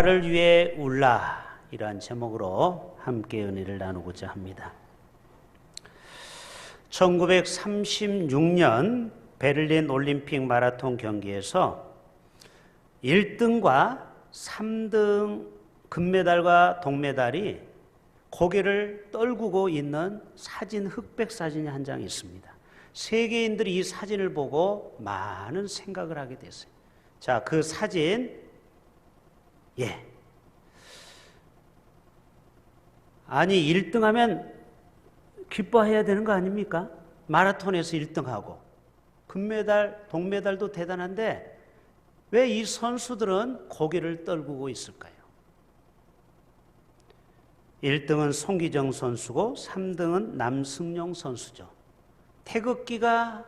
나라를 위해 울라, 이러한 제목으로 함께 은혜를 나누고자 합니다. 1936년 베를린 올림픽 마라톤 경기에서 1등과 3등 금메달과 동메달이 고개를 떨구고 있는 사진, 흑백 사진이 한 장 있습니다. 세계인들이 이 사진을 보고 많은 생각을 하게 됐어요. 자, 그 사진, 아니 1등 하면 기뻐해야 되는 거 아닙니까? 마라톤에서 1등하고 금메달, 동메달도 대단한데 왜 이 선수들은 고개를 떨구고 있을까요? 1등은 송기정 선수고 3등은 남승용 선수죠. 태극기가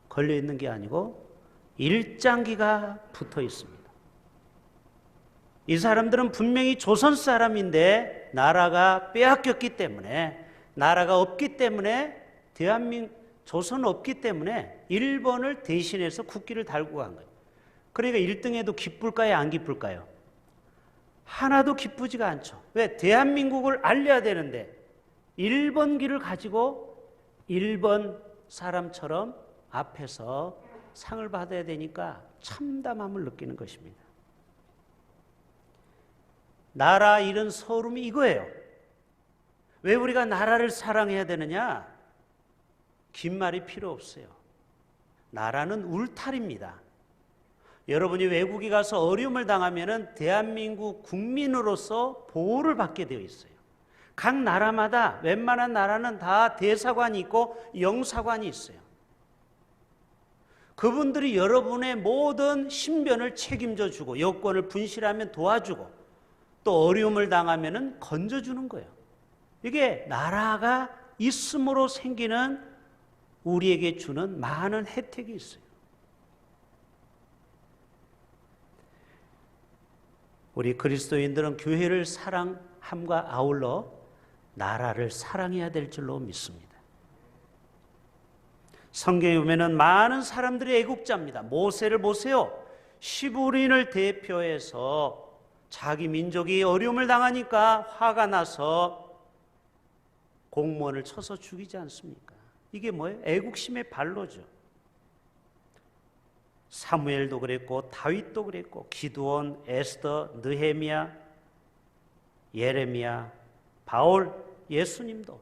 걸려 있는 게 아니고 일장기가 붙어 있습니다. 이 사람들은 분명히 조선 사람인데 나라가 빼앗겼기 때문에, 나라가 없기 때문에, 조선은 없기 때문에 일본을 대신해서 국기를 달고 간 거예요. 그러니까 1등에도 기쁠까요, 안 기쁠까요? 하나도 기쁘지가 않죠. 왜? 대한민국을 알려야 되는데 일본기를 가지고 일본 사람처럼 앞에서 상을 받아야 되니까 참담함을 느끼는 것입니다. 나라 잃은 서름이 이거예요. 왜 우리가 나라를 사랑해야 되느냐? 긴 말이 필요 없어요. 나라는 울타리입니다. 여러분이 외국에 가서 어려움을 당하면 대한민국 국민으로서 보호를 받게 되어 있어요. 각 나라마다, 웬만한 나라는 다 대사관이 있고 영사관이 있어요. 그분들이 여러분의 모든 신변을 책임져 주고, 여권을 분실하면 도와주고, 또 어려움을 당하면 건져주는 거예요. 이게 나라가 있음으로 생기는, 우리에게 주는 많은 혜택이 있어요. 우리 그리스도인들은 교회를 사랑함과 아울러 나라를 사랑해야 될 줄로 믿습니다. 성경에 보면 많은 사람들이 애국자입니다. 모세를 보세요. 시부린을 대표해서 자기 민족이 어려움을 당하니까 화가 나서 공무원을 쳐서 죽이지 않습니까? 이게 뭐예요? 애국심의 발로죠. 사무엘도 그랬고 다윗도 그랬고 기드온, 에스더, 느헤미야, 예레미야, 바울, 예수님도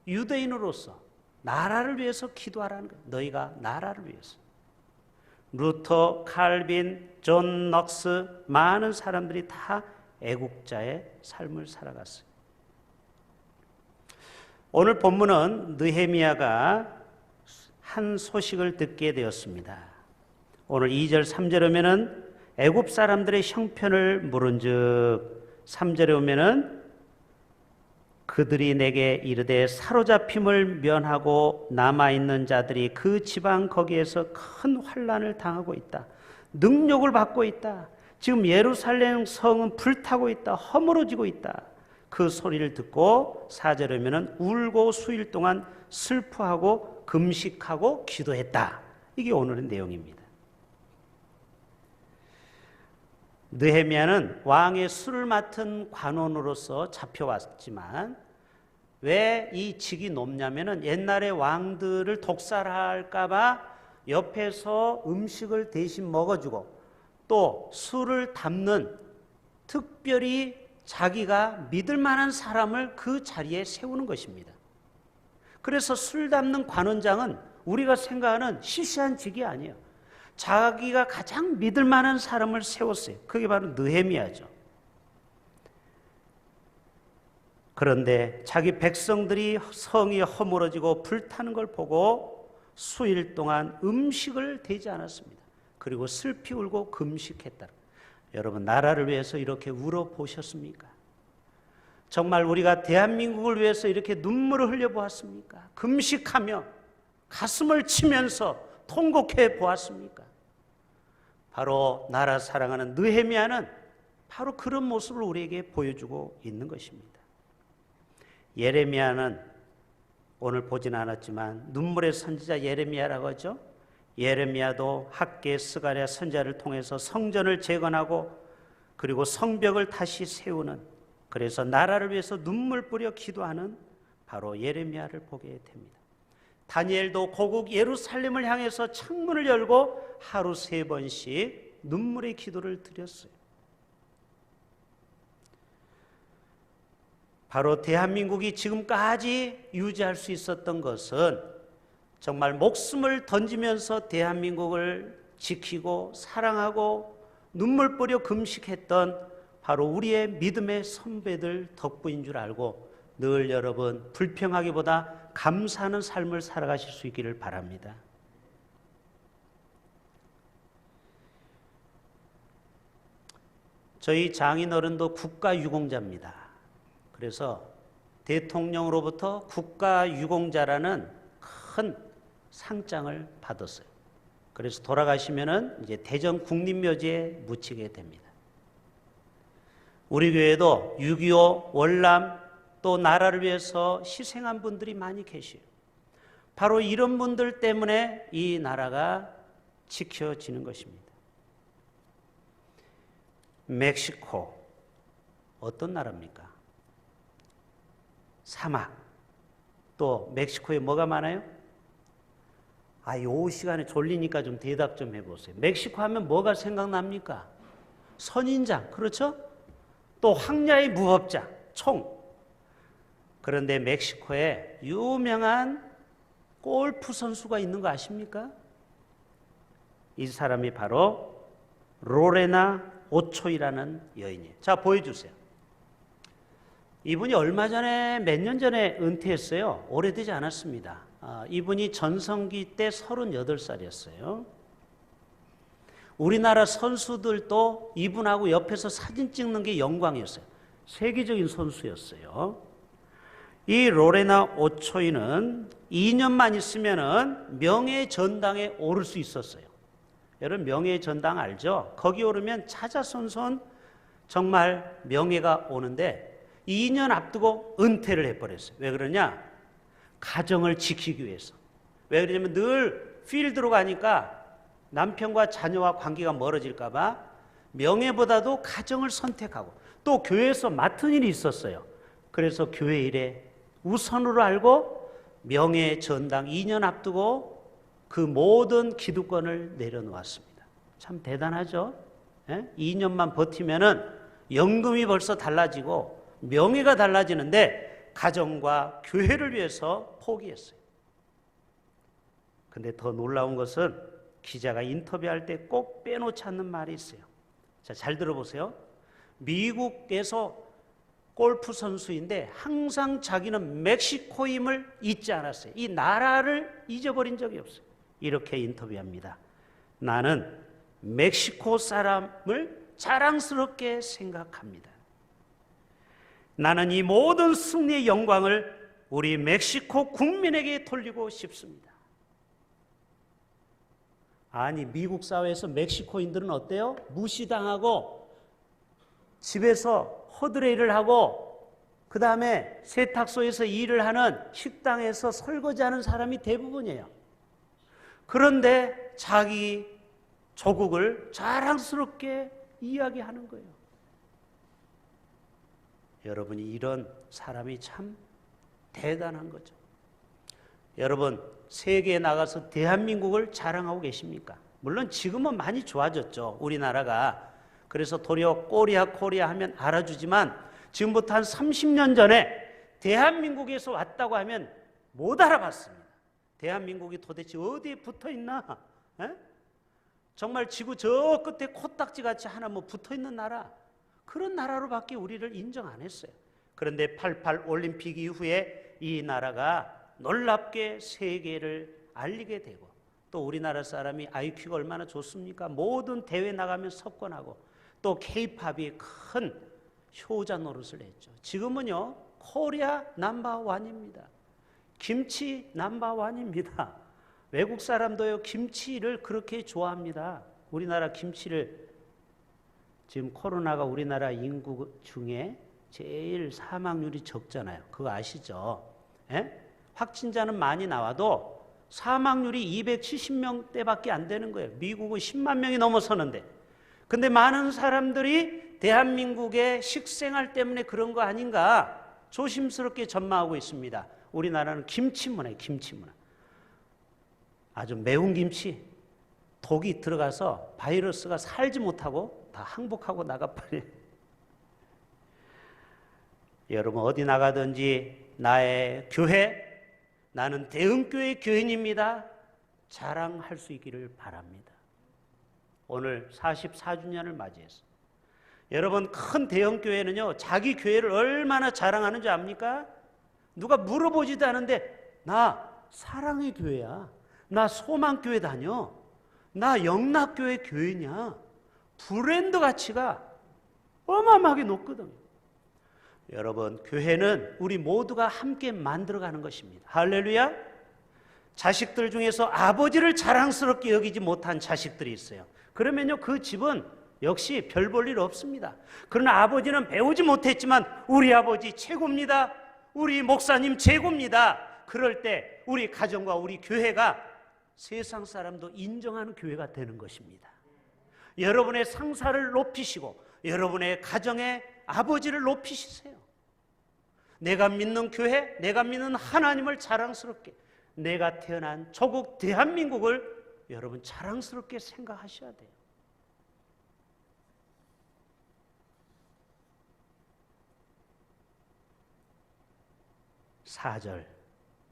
유대인으로서 나라를 위해서 기도하라는 거예요. 너희가 나라를 위해서. 루터, 칼빈, 존 넉스, 많은 사람들이 다 애국자의 삶을 살아갔어요. 오늘 본문은 느헤미야가 한 소식을 듣게 되었습니다. 오늘 2절 3절에 오면은 애굽 사람들의 형편을 물은즉, 3절에 오면은 그들이 내게 이르되 사로잡힘을 면하고 남아있는 자들이 그 지방 거기에서 큰 환난을 당하고 있다. 능욕을 받고 있다. 지금 예루살렘 성은 불타고 있다. 허물어지고 있다. 그 소리를 듣고 4절에 오면은 울고 수일 동안 슬퍼하고 금식하고 기도했다. 이게 오늘의 내용입니다. 느헤미야는 왕의 술을 맡은 관원으로서 잡혀왔지만 왜 이 직이 높냐면은 옛날에 왕들을 독살할까 봐 옆에서 음식을 대신 먹어주고 또 술을 담는, 특별히 자기가 믿을 만한 사람을 그 자리에 세우는 것입니다. 그래서 술 담는 관원장은 우리가 생각하는 시시한 직이 아니에요. 자기가 가장 믿을 만한 사람을 세웠어요. 그게 바로 느헤미야죠. 그런데 자기 백성들이 성이 허물어지고 불타는 걸 보고 수일 동안 음식을 대지 않았습니다. 그리고 슬피 울고 금식했다. 여러분, 나라를 위해서 이렇게 울어보셨습니까? 정말 우리가 대한민국을 위해서 이렇게 눈물을 흘려보았습니까? 금식하며 가슴을 치면서 통곡해 보았습니까? 바로 나라 사랑하는 느헤미야는 바로 그런 모습을 우리에게 보여주고 있는 것입니다. 예레미야는 오늘 보진 않았지만 눈물의 선지자 예레미야라고 하죠. 예레미야도 학개 스가랴 선지자를 통해서 성전을 재건하고 그리고 성벽을 다시 세우는, 그래서 나라를 위해서 눈물 뿌려 기도하는 바로 예레미야를 보게 됩니다. 다니엘도 고국 예루살렘을 향해서 창문을 열고 하루 3번씩 눈물의 기도를 드렸어요. 바로 대한민국이 지금까지 유지할 수 있었던 것은 정말 목숨을 던지면서 대한민국을 지키고 사랑하고 눈물 뿌려 금식했던 바로 우리의 믿음의 선배들 덕분인 줄 알고 늘 여러분 불평하기보다 감사하는 삶을 살아가실 수 있기를 바랍니다. 저희 장인어른도 국가유공자입니다. 그래서 대통령으로부터 국가유공자라는 큰 상장을 받았어요. 그래서 돌아가시면은 이제 대전 국립묘지에 묻히게 됩니다. 우리 교회도 6.25 월남 또 나라를 위해서 희생한 분들이 많이 계시요. 바로 이런 분들 때문에 이 나라가 지켜지는 것입니다. 멕시코 어떤 나라입니까? 사막. 또 멕시코에 뭐가 많아요? 요 시간에 졸리니까 좀 대답 좀 해보세요. 멕시코 하면 뭐가 생각납니까? 선인장, 그렇죠? 또 황야의 무법자, 총. 그런데 멕시코에 유명한 골프 선수가 있는 거 아십니까? 이 사람이 바로 로레나 오초이라는 여인이에요. 자, 보여주세요. 이분이 얼마 전에, 몇 년 전에 은퇴했어요. 오래되지 않았습니다. 이분이 전성기 때 38살이었어요. 우리나라 선수들도 이분하고 옆에서 사진 찍는 게 영광이었어요. 세계적인 선수였어요. 이 로레나 오초이는 2년만 있으면은 명예의 전당에 오를 수 있었어요. 여러분 명예의 전당 알죠? 거기 오르면 차자손손 정말 명예가 오는데 2년 앞두고 은퇴를 해버렸어요. 왜 그러냐? 가정을 지키기 위해서. 왜 그러냐면 늘 필드로 가니까 남편과 자녀와 관계가 멀어질까 봐 명예보다도 가정을 선택하고 또 교회에서 맡은 일이 있었어요. 그래서 교회 일에 우선으로 알고 명예의 전당 2년 앞두고 그 모든 기득권을 내려놓았습니다. 참 대단하죠? 2년만 버티면은 연금이 벌써 달라지고 명예가 달라지는데 가정과 교회를 위해서 포기했어요. 근데 더 놀라운 것은 기자가 인터뷰할 때 꼭 빼놓지 않는 말이 있어요. 자, 잘 들어보세요. 미국에서 골프 선수인데 항상 자기는 멕시코임을 잊지 않았어요. 이 나라를 잊어버린 적이 없어요. 이렇게 인터뷰합니다. 나는 멕시코 사람을 자랑스럽게 생각합니다. 나는 이 모든 승리의 영광을 우리 멕시코 국민에게 돌리고 싶습니다. 아니, 미국 사회에서 멕시코인들은 어때요? 무시당하고 집에서 허드레일을 하고 그 다음에 세탁소에서 일을 하는 식당에서 설거지하는 사람이 대부분이에요. 그런데 자기 조국을 자랑스럽게 이야기하는 거예요. 여러분이 이런 사람이 참 대단한 거죠. 여러분 세계에 나가서 대한민국을 자랑하고 계십니까? 물론 지금은 많이 좋아졌죠. 우리나라가. 그래서 도리어 코리아 하면 알아주지만 지금부터 한 30년 전에 대한민국에서 왔다고 하면 못 알아봤습니다. 대한민국이 도대체 어디에 붙어있나? 정말 지구 저 끝에 코딱지같이 하나 뭐 붙어있는 나라, 그런 나라로밖에 우리를 인정 안 했어요. 그런데 88 올림픽 이후에 이 나라가 놀랍게 세계를 알리게 되고 또 우리나라 사람이 IQ가 얼마나 좋습니까? 모든 대회 나가면 석권하고 또 K-팝이 큰 효자 노릇을 했죠. 지금은요 코리아 넘버원입니다. 김치 넘버원입니다. 외국 사람도요 김치를 그렇게 좋아합니다. 우리나라 김치를 지금 코로나가 우리나라 인구 중에 제일 사망률이 적잖아요. 그거 아시죠? 확진자는 많이 나와도 사망률이 270명대밖에 안 되는 거예요. 미국은 10만 명이 넘어서는데. 근데 많은 사람들이 대한민국의 식생활 때문에 그런 거 아닌가 조심스럽게 전망하고 있습니다. 우리나라는 김치 문화예요. 김치 문화. 아주 매운 김치. 독이 들어가서 바이러스가 살지 못하고 다 항복하고 나가버려요. 여러분 어디 나가든지 나의 교회, 나는 대흥교회 교인입니다. 자랑할 수 있기를 바랍니다. 오늘 44주년을 맞이해서 여러분 큰 대형교회는요 자기 교회를 얼마나 자랑하는지 압니까? 누가 물어보지도 않은데 나 사랑의 교회야, 나 소망교회 다녀, 나 영락교회 교회냐. 브랜드 가치가 어마어마하게 높거든요. 여러분 교회는 우리 모두가 함께 만들어가는 것입니다. 할렐루야. 자식들 중에서 아버지를 자랑스럽게 여기지 못한 자식들이 있어요. 그러면요 그 집은 역시 별 볼 일 없습니다. 그러나 아버지는 배우지 못했지만 우리 아버지 최고입니다, 우리 목사님 최고입니다. 그럴 때 우리 가정과 우리 교회가 세상 사람도 인정하는 교회가 되는 것입니다. 여러분의 상사를 높이시고 여러분의 가정의 아버지를 높이시세요. 내가 믿는 교회, 내가 믿는 하나님을 자랑스럽게, 내가 태어난 조국 대한민국을 여러분 자랑스럽게 생각하셔야 돼요. (4절)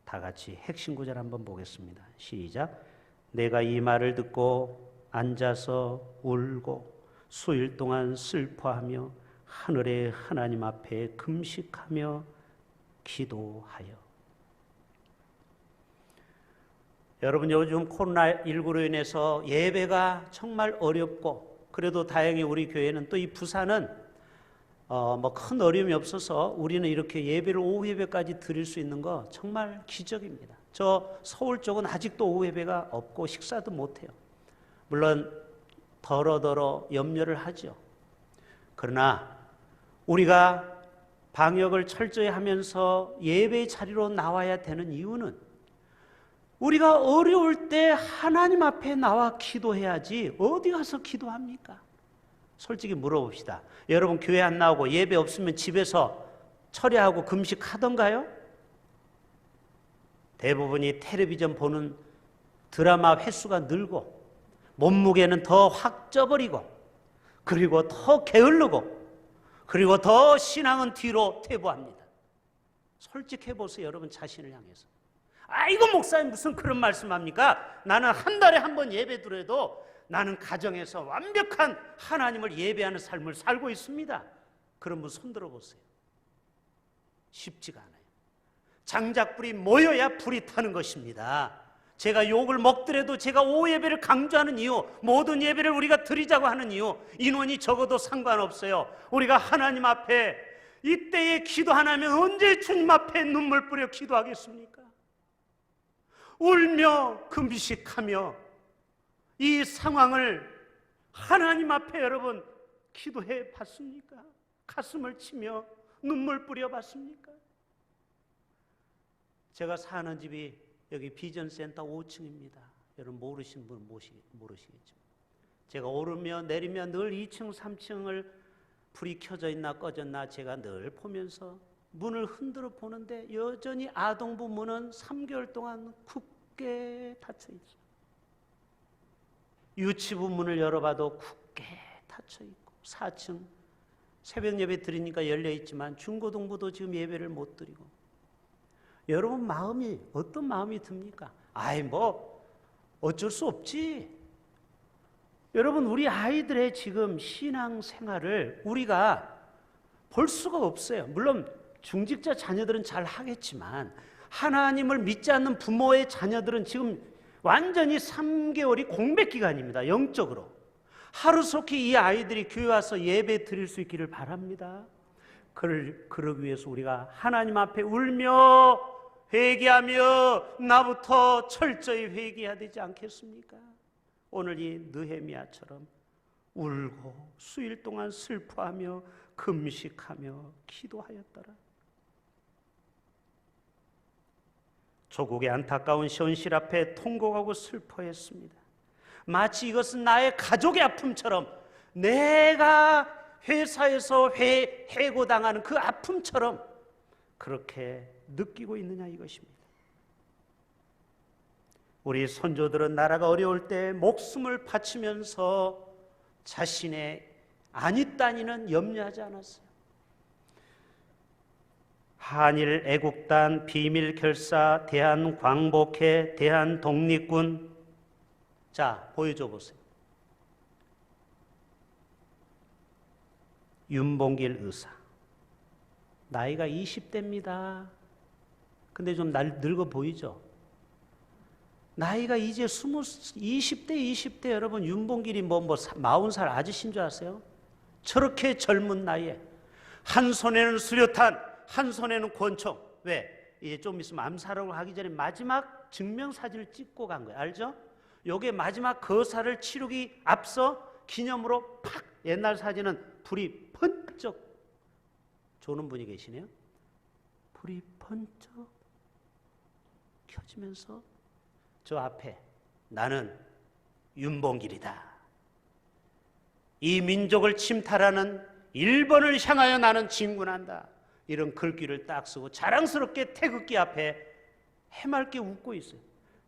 다 같이 핵심 구절 한번 보겠습니다. 시작. 내가 이 말을 듣고 앉아서 울고 수일 동안 슬퍼하며 하늘의 하나님 앞에 금식하며 기도하여. 여러분 요즘 코로나19로 인해서 예배가 정말 어렵고, 그래도 다행히 우리 교회는 또 이 부산은 뭐 큰 어려움이 없어서 우리는 이렇게 예배를 오후 예배까지 드릴 수 있는 거 정말 기적입니다. 저 서울 쪽은 아직도 오후 예배가 없고 식사도 못해요. 물론 더러더러 염려를 하죠. 그러나 우리가 방역을 철저히 하면서 예배 자리로 나와야 되는 이유는 우리가 어려울 때 하나님 앞에 나와 기도해야지 어디 가서 기도합니까? 솔직히 물어봅시다. 여러분 교회 안 나오고 예배 없으면 집에서 철야하고 금식하던가요? 대부분이 텔레비전 보는 드라마 횟수가 늘고 몸무게는 더 확 쪄버리고 그리고 더 게을르고 그리고 더 신앙은 뒤로 퇴보합니다. 솔직해 보세요. 여러분 자신을 향해서. 아이고 목사님 무슨 그런 말씀합니까? 나는 한 달에 한 번 예배 드려도 나는 가정에서 완벽한 하나님을 예배하는 삶을 살고 있습니다. 그런 분 손 들어보세요. 쉽지가 않아요. 장작불이 모여야 불이 타는 것입니다. 제가 욕을 먹더라도 제가 오후 예배를 강조하는 이유, 모든 예배를 우리가 드리자고 하는 이유, 인원이 적어도 상관없어요. 우리가 하나님 앞에 이때에 기도 안 하면 언제 주님 앞에 눈물 뿌려 기도하겠습니까? 울며 금식하며 이 상황을 하나님 앞에 여러분 기도해 봤습니까? 가슴을 치며 눈물 뿌려 봤습니까? 제가 사는 집이 여기 비전센터 5층입니다. 여러분 모르시는 분은 모르시겠죠. 제가 오르며 내리며 늘 2층, 3층을 불이 켜져 있나 꺼졌나 제가 늘 보면서 문을 흔들어 보는데 여전히 아동부 문은 3개월 동안 굳게 닫혀 있어요. 유치부 문을 열어봐도 굳게 닫혀 있고 4층 새벽 예배 드리니까 열려 있지만 중고등부도 지금 예배를 못 드리고. 여러분 마음이 어떤 마음이 듭니까? 아이 뭐 어쩔 수 없지. 여러분 우리 아이들의 지금 신앙생활을 우리가 볼 수가 없어요. 물론 중직자 자녀들은 잘 하겠지만 하나님을 믿지 않는 부모의 자녀들은 지금 완전히 3개월이 공백 기간입니다. 영적으로. 하루속히 이 아이들이 교회 와서 예배 드릴 수 있기를 바랍니다. 그러기 위해서 우리가 하나님 앞에 울며 회개하며 나부터 철저히 회개해야 되지 않겠습니까? 오늘 이 느헤미야처럼 울고 수일 동안 슬퍼하며 금식하며 기도하였더라. 조국의 안타까운 현실 앞에 통곡하고 슬퍼했습니다. 마치 이것은 나의 가족의 아픔처럼, 내가 회사에서 해고당하는 그 아픔처럼 그렇게 느끼고 있느냐 이것입니다. 우리 선조들은 나라가 어려울 때 목숨을 바치면서 자신의 안위 따위는 염려하지 않았어요. 한일 애국단, 비밀결사, 대한광복회, 대한독립군. 자, 보여줘 보세요. 윤봉길 의사. 나이가 20대입니다. 근데 좀 늙어 보이죠? 나이가 이제 20대 여러분, 윤봉길이 40살 아저씨인 줄 아세요? 저렇게 젊은 나이에 한 손에는 수류탄, 한 손에는 권총. 왜? 이제 좀 있으면 암살하고 하기 전에 마지막 증명사진을 찍고 간 거예요. 알죠? 요게 마지막 거사를 치르기 앞서 기념으로 팍! 옛날 사진은 불이 번쩍 조는 분이 계시네요. 불이 번쩍 켜지면서 저 앞에 나는 윤봉길이다. 이 민족을 침탈하는 일본을 향하여 나는 진군한다. 이런 글귀를 딱 쓰고 자랑스럽게 태극기 앞에 해맑게 웃고 있어요.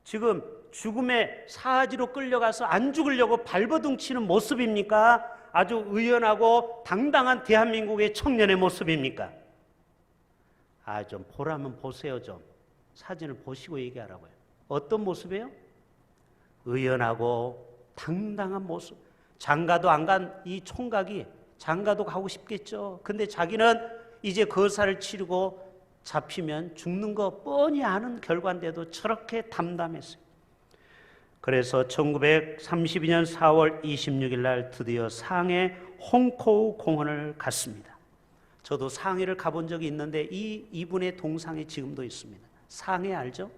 지금 죽음의 사지로 끌려가서 안 죽으려고 발버둥 치는 모습입니까? 아주 의연하고 당당한 대한민국의 청년의 모습입니까? 좀 보라면 보세요. 좀 사진을 보시고 얘기하라고요. 어떤 모습이에요? 의연하고 당당한 모습. 장가도 안 간 이 총각이 장가도 가고 싶겠죠. 근데 자기는 이제 거사를 치르고 잡히면 죽는 거 뻔히 아는 결과인데도 저렇게 담담했어요. 그래서 1932년 4월 26일 날 드디어 상해 홍코우 공원을 갔습니다. 저도 상해를 가본 적이 있는데 이분의 동상이 지금도 있습니다. 상해 알죠?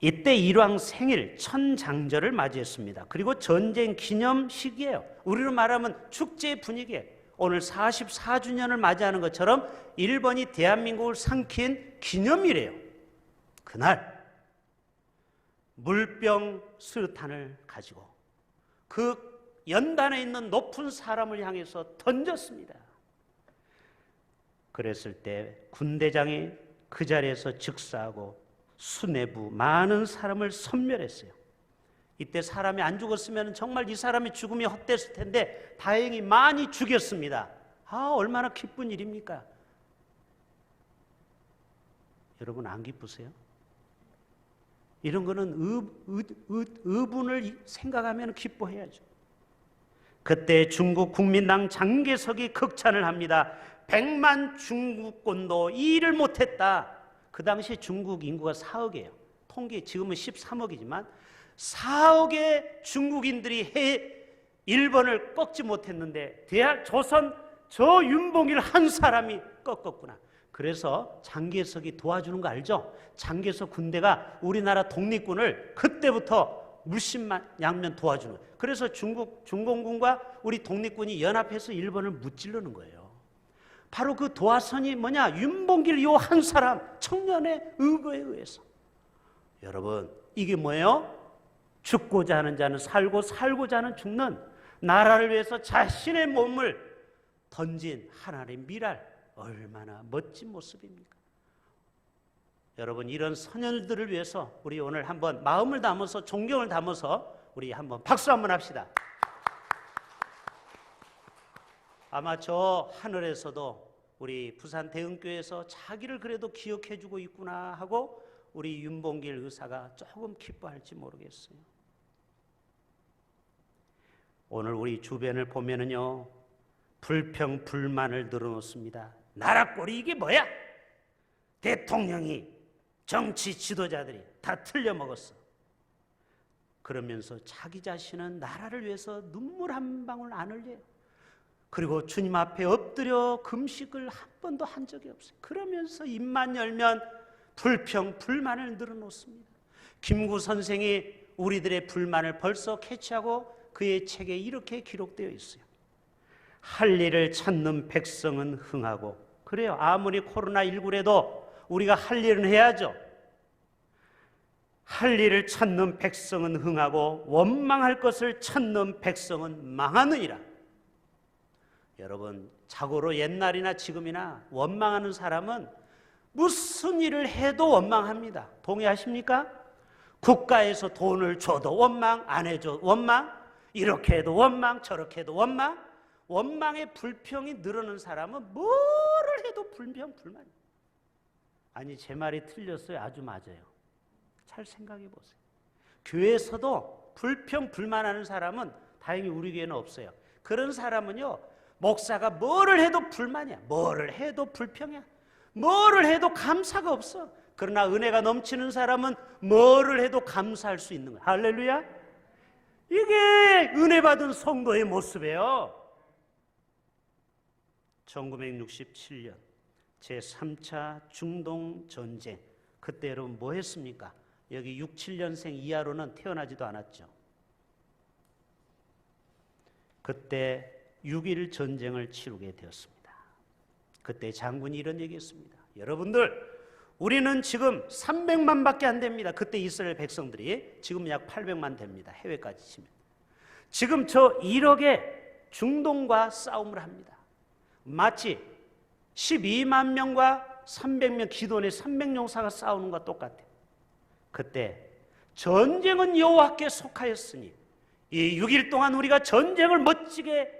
이때 일왕 생일 천장절을 맞이했습니다. 그리고 전쟁 기념식이에요. 우리로 말하면 축제 분위기예요. 오늘 44주년을 맞이하는 것처럼 일본이 대한민국을 삼킨 기념일이에요. 그날 물병 수류탄을 가지고 그 연단에 있는 높은 사람을 향해서 던졌습니다. 그랬을 때 군대장이 그 자리에서 즉사하고 수뇌부 많은 사람을 섬멸했어요. 이때 사람이 안 죽었으면 정말 이 사람의 죽음이 헛됐을 텐데 다행히 많이 죽였습니다. 얼마나 기쁜 일입니까? 여러분 안 기쁘세요? 이런 거는 의분을 생각하면 기뻐해야죠. 그때 중국 국민당 장개석이 극찬을 합니다. 100만 중국군도 이 일을 못했다. 그 당시 중국 인구가 4억이에요. 통계 지금은 13억이지만 4억의 중국인들이 일본을 꺾지 못했는데 조선 저 윤봉길 한 사람이 꺾었구나. 그래서 장개석이 도와주는 거 알죠? 장개석 군대가 우리나라 독립군을 그때부터 물심양면 도와주는 거예요. 그래서 중공군과 우리 독립군이 연합해서 일본을 무찌르는 거예요. 바로 그 도화선이 뭐냐? 윤봉길 요 한 사람 청년의 의거에 의해서. 여러분 이게 뭐예요? 죽고자 하는 자는 살고 살고자 하는 죽는, 나라를 위해서 자신의 몸을 던진 하나님의 미랄, 얼마나 멋진 모습입니까? 여러분 이런 선열들을 위해서 우리 오늘 한번 마음을 담아서 존경을 담아서 우리 한번 박수 한번 합시다. 아마 저 하늘에서도 우리 부산 대흥교회에서 자기를 그래도 기억해주고 있구나 하고 우리 윤봉길 의사가 조금 기뻐할지 모르겠어요. 오늘 우리 주변을 보면은요, 불평, 불만을 늘어놓습니다. 나라 꼴이 이게 뭐야? 대통령이, 정치 지도자들이 다 틀려먹었어. 그러면서 자기 자신은 나라를 위해서 눈물 한 방울 안 흘려요. 그리고 주님 앞에 엎드려 금식을 한 번도 한 적이 없어요. 그러면서 입만 열면 불평, 불만을 늘어놓습니다. 김구 선생이 우리들의 불만을 벌써 캐치하고 그의 책에 이렇게 기록되어 있어요. 할 일을 찾는 백성은 흥하고, 그래요. 아무리 코로나19라도 우리가 할 일은 해야죠. 할 일을 찾는 백성은 흥하고 원망할 것을 찾는 백성은 망하느니라. 여러분, 자고로 옛날이나 지금이나 원망하는 사람은 무슨 일을 해도 원망합니다. 동의하십니까? 국가에서 돈을 줘도 원망, 안 해줘 원망, 이렇게 해도 원망, 저렇게 해도 원망. 원망의 불평이 늘어난 사람은 뭐를 해도 불평, 불만. 아니, 제 말이 틀렸어요? 아주 맞아요. 잘 생각해 보세요. 교회에서도 불평, 불만하는 사람은 다행히 우리 교회는 없어요. 그런 사람은요, 목사가 뭐를 해도 불만이야. 뭐를 해도 불평이야. 뭐를 해도 감사가 없어. 그러나 은혜가 넘치는 뭐를 해도 감사할 수 있는 거야. 할렐루야. 이게 은혜 받은 성도의 모습이에요. 1967년 제3차 중동전쟁, 그때 여러분 뭐 했습니까? 여기 6, 7년생 이하로는 태어나지도 않았죠. 그때 6.1 전쟁을 치르게 되었습니다. 그때 장군이 이런 얘기했습니다. 여러분들, 우리는 지금 300만 밖에 안 됩니다. 그때 이스라엘 백성들이. 지금 약 800만 됩니다. 해외까지 치면. 지금 저 1억의 중동과 싸움을 합니다. 마치 12만 명과 300명, 기도원의 300용사가 싸우는 것과 똑같아요. 그때 전쟁은 여호와께 속하였으니 이 6일 동안 우리가 전쟁을 멋지게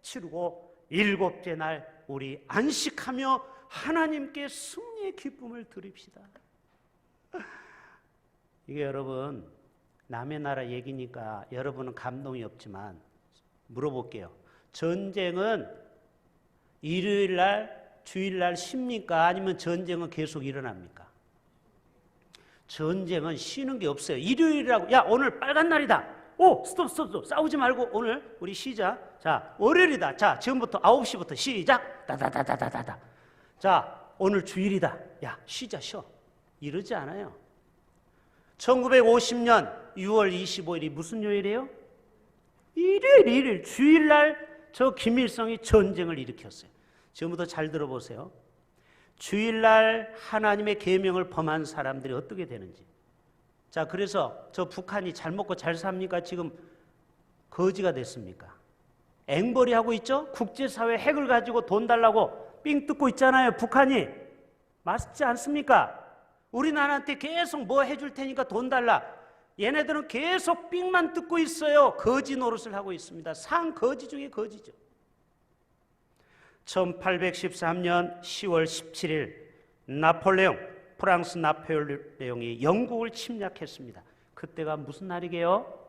치르고 7째 날 우리 안식하며 하나님께 승리의 기쁨을 드립시다. 이게 여러분, 남의 나라 얘기니까 여러분은 감동이 없지만 물어볼게요. 전쟁은 일요일날, 주일날 쉽니까? 아니면 전쟁은 계속 일어납니까? 전쟁은 쉬는 게 없어요. 일요일이라고, 야, 오늘 빨간 날이다. 오, 스톱. 싸우지 말고 오늘 우리 시작. 자, 월요일이다. 자, 지금부터 9시부터 시작. 다다다다다다다. 자, 오늘 주일이다. 야, 쉬어. 이러지 않아요. 1950년 6월 25일이 무슨 요일이에요? 일요일. 주일날 저 김일성이 전쟁을 일으켰어요. 지금부터 잘 들어보세요. 주일날 하나님의 계명을 범한 사람들이 어떻게 되는지. 자, 그래서 저 북한이 잘 먹고 잘 삽니까? 지금 거지가 됐습니까? 앵벌이 하고 있죠? 국제사회 핵을 가지고 돈 달라고 삥 뜯고 있잖아요. 북한이. 맞지 않습니까? 우리나라한테 계속 뭐 해줄 테니까 돈 달라. 얘네들은 계속 삥만 뜯고 있어요. 거지 노릇을 하고 있습니다. 상거지 중에 거지죠. 1813년 10월 17일 프랑스 나폴레옹이 영국을 침략했습니다. 그때가 무슨 날이게요?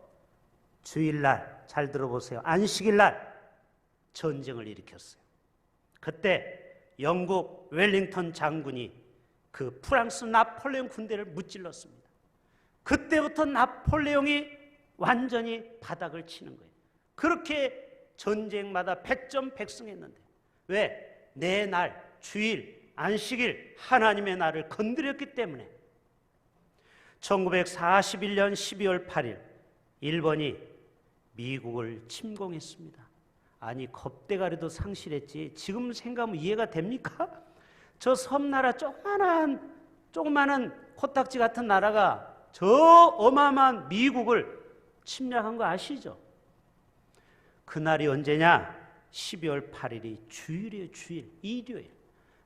주일날, 잘 들어보세요. 안식일날 전쟁을 일으켰어요. 그때 영국 웰링턴 장군이 그 프랑스 나폴레옹 군대를 무찔렀습니다. 그때부터 나폴레옹이 완전히 바닥을 치는 거예요. 그렇게 전쟁마다 백전백승했는데 왜? 내 날, 주일, 안식일, 하나님의 날을 건드렸기 때문에 1941년 12월 8일 일본이 미국을 침공했습니다. 아니, 겁대가리도 상실했지. 지금 생각하면 이해가 됩니까? 저 섬나라 조그마한 코딱지 같은 나라가 저 어마어마한 미국을 침략한 거 아시죠? 그날이 언제냐? 12월 8일이 주일이에요. 주일, 일요일.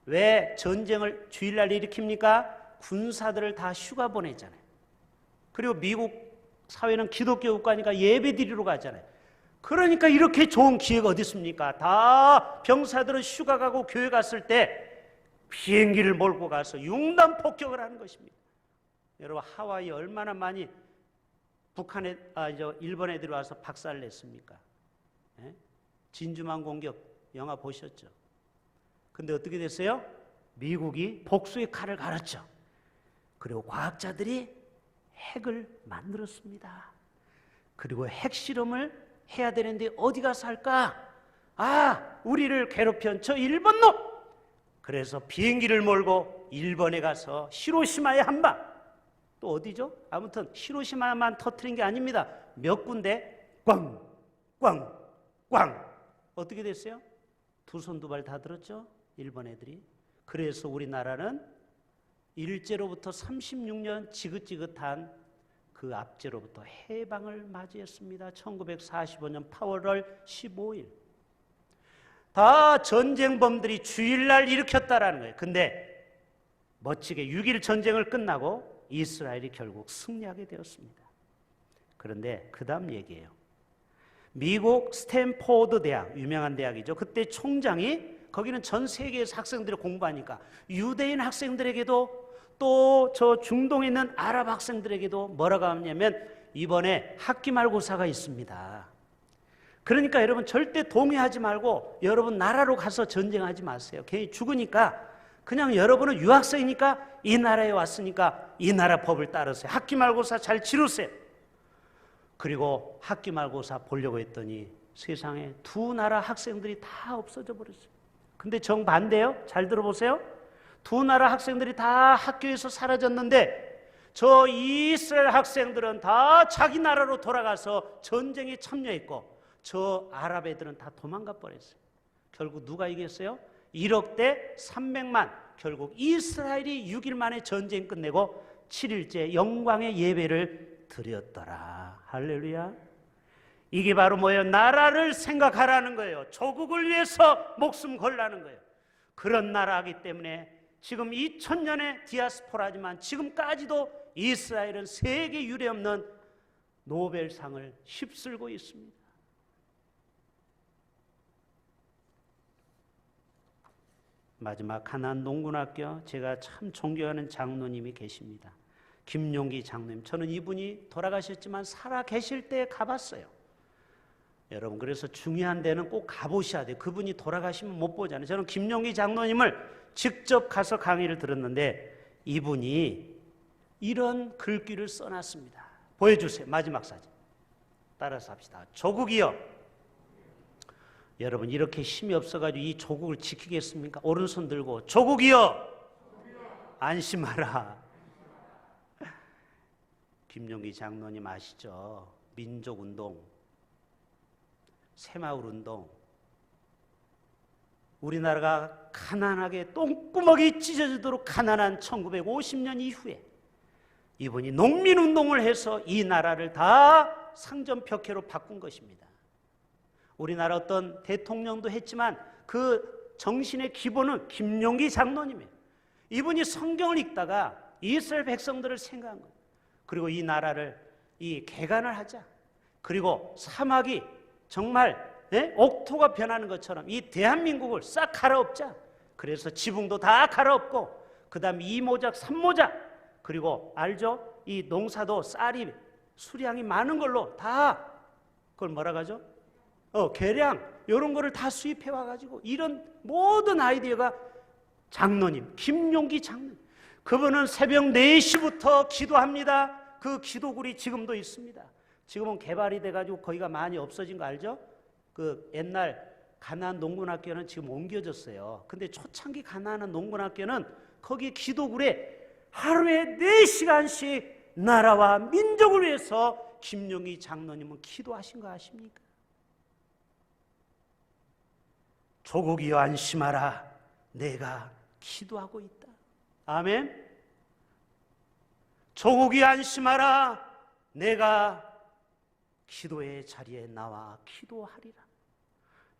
왜 전쟁을 주일날 일으킵니까? 군사들을 다 휴가 보내잖아요. 그리고 미국 사회는 기독교 국가니까 예배 드리러 가잖아요. 그러니까 이렇게 좋은 기회가 어디 있습니까? 다 병사들은 휴가 가고 교회 갔을 때 비행기를 몰고 가서 융단 폭격을 하는 것입니다. 여러분, 하와이 얼마나 많이 일본 애들이 와서 박살을 냈습니까? 예? 진주만 공격 영화 보셨죠? 근데 어떻게 됐어요? 미국이 복수의 칼을 갈았죠. 그리고 과학자들이 핵을 만들었습니다. 그리고 핵실험을 해야 되는데 어디 가서 할까? 우리를 괴롭힌 저 일본 놈! 그래서 비행기를 몰고 일본에 가서 히로시마에 한 방. 또 어디죠? 아무튼 히로시마만 터뜨린 게 아닙니다. 몇 군데 꽝! 어떻게 됐어요? 두 손 두 발 다 들었죠? 일본 애들이. 그래서 우리나라는 일제로부터 36년 지긋지긋한 그 압제로부터 해방을 맞이했습니다. 1945년 8월 15일. 다 전쟁범들이 주일날 일으켰다라는 거예요. 근데 멋지게 6.1 전쟁을 끝나고 이스라엘이 결국 승리하게 되었습니다. 그런데 그 다음 얘기예요. 미국 스탠포드 대학, 유명한 대학이죠. 그때 총장이, 거기는 전 세계에서 학생들이 공부하니까 유대인 학생들에게도 또 저 중동에 있는 아랍 학생들에게도 뭐라고 하냐면 이번에 학기말고사가 있습니다. 그러니까 여러분 절대 동의하지 말고 여러분 나라로 가서 전쟁하지 마세요. 괜히 죽으니까 그냥 여러분은 유학생이니까 이 나라에 왔으니까 이 나라 법을 따르세요. 학기말고사 잘 치르세요. 그리고 학기말고사 보려고 했더니 세상에 두 나라 학생들이 다 없어져 버렸어요. 근데 정반대요. 잘 들어보세요. 두 나라 학생들이 다 학교에서 사라졌는데 저 이스라엘 학생들은 다 자기 나라로 돌아가서 전쟁에 참여했고 저 아랍 애들은 다 도망가 버렸어요. 결국 누가 이겼어요? 1억 대 300만. 결국 이스라엘이 6일 만에 전쟁 끝내고 7일째 영광의 예배를 드렸더라. 할렐루야. 이게 바로 뭐예요? 나라를 생각하라는 거예요. 조국을 위해서 목숨 걸라는 거예요. 그런 나라이기 때문에 지금 2000년의 디아스포라지만 지금까지도 이스라엘은 세계 유례없는 노벨상을 휩쓸고 있습니다. 마지막 가나안 농군학교, 제가 참 존경하는 장로님이 계십니다. 김용기 장로님. 저는 이분이 돌아가셨지만 살아 계실 때 가봤어요. 여러분, 그래서 중요한 데는 꼭 가보셔야 돼요. 그분이 돌아가시면 못 보잖아요. 저는 김용기 장로님을 직접 가서 강의를 들었는데 이분이 이런 글귀를 써놨습니다. 보여주세요. 마지막 사진. 따라서 합시다. 조국이여. 여러분, 이렇게 힘이 없어가지고 이 조국을 지키겠습니까? 오른손 들고 조국이여 안심하라. 김용기 장로님 아시죠? 민족운동, 새마을운동, 우리나라가 가난하게 똥구멍이 찢어지도록 가난한 1950년 이후에 이분이 농민운동을 해서 이 나라를 다 상점벽해로 바꾼 것입니다. 우리나라 어떤 대통령도 했지만 그 정신의 기본은 김용기 장로님이에요. 이분이 성경을 읽다가 이스라엘 백성들을 생각한 거예요. 그리고 이 나라를 개간을 하자. 그리고 사막이 정말 옥토가 변하는 것처럼 이 대한민국을 싹 갈아엎자. 그래서 지붕도 다 갈아엎고 그 다음에 이모작, 삼모작, 그리고 알죠? 이 농사도 쌀이 수량이 많은 걸로 다 그걸 뭐라 하죠? 계량 이런 거를 다 수입해 와가지고 이런 모든 아이디어가 장로님, 김용기 장로님. 그분은 새벽 4시부터 기도합니다. 그 기도굴이 지금도 있습니다. 지금은 개발이 돼가지고 거기가 많이 없어진 거 알죠? 그 옛날 가나안 농군학교는 지금 옮겨졌어요. 근데 초창기 가나안 농군학교는 거기 기도굴에 하루에 4시간씩 나라와 민족을 위해서 김용기 장로님은 기도하신 거 아십니까? 조국이여 안심하라. 내가 기도하고 있다. 아멘. 조국이 안심하라. 내가 기도의 자리에 나와 기도하리라.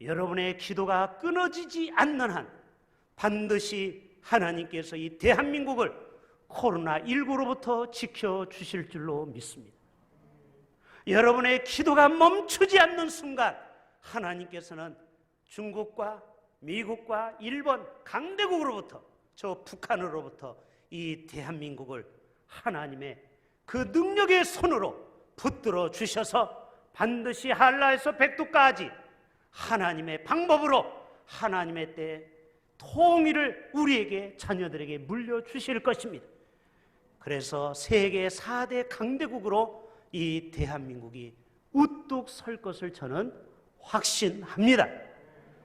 여러분의 기도가 끊어지지 않는 한 반드시 하나님께서 이 대한민국을 코로나19로부터 지켜주실 줄로 믿습니다. 여러분의 기도가 멈추지 않는 순간 하나님께서는 중국과 미국과 일본 강대국으로부터 저 북한으로부터 이 대한민국을 하나님의 그 능력의 손으로 붙들어 주셔서 반드시 한라에서 백두까지 하나님의 방법으로 하나님의 때에 통일을 우리에게 자녀들에게 물려주실 것입니다. 그래서 세계 4대 강대국으로 이 대한민국이 우뚝 설 것을 저는 확신합니다.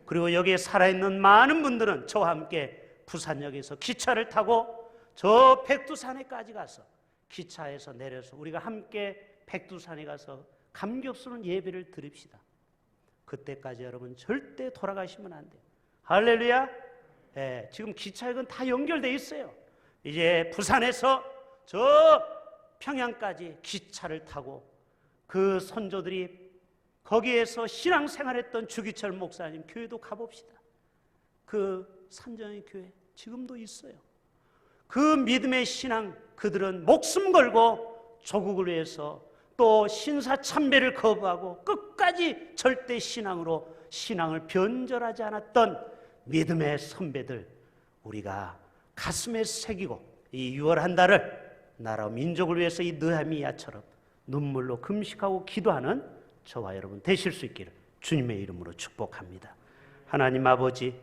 그리고 여기에 살아있는 많은 분들은 저와 함께 부산역에서 기차를 타고 저 백두산에까지 가서 기차에서 내려서 우리가 함께 백두산에 가서 감격스러운 예배를 드립시다. 그때까지 여러분 절대 돌아가시면 안 돼요. 할렐루야. 지금 기차역은 다 연결돼 있어요. 이제 부산에서 저 평양까지 기차를 타고 그 선조들이 거기에서 신앙생활했던 주기철 목사님 교회도 가봅시다. 그 산정의 교회 지금도 있어요. 그 믿음의 신앙, 그들은 목숨 걸고 조국을 위해서 또 신사참배를 거부하고 끝까지 절대 신앙으로 신앙을 변절하지 않았던 믿음의 선배들, 우리가 가슴에 새기고 이 6월 한 달을 나라와 민족을 위해서 이 느헤미야처럼 눈물로 금식하고 기도하는 저와 여러분 되실 수 있기를 주님의 이름으로 축복합니다. 하나님 아버지,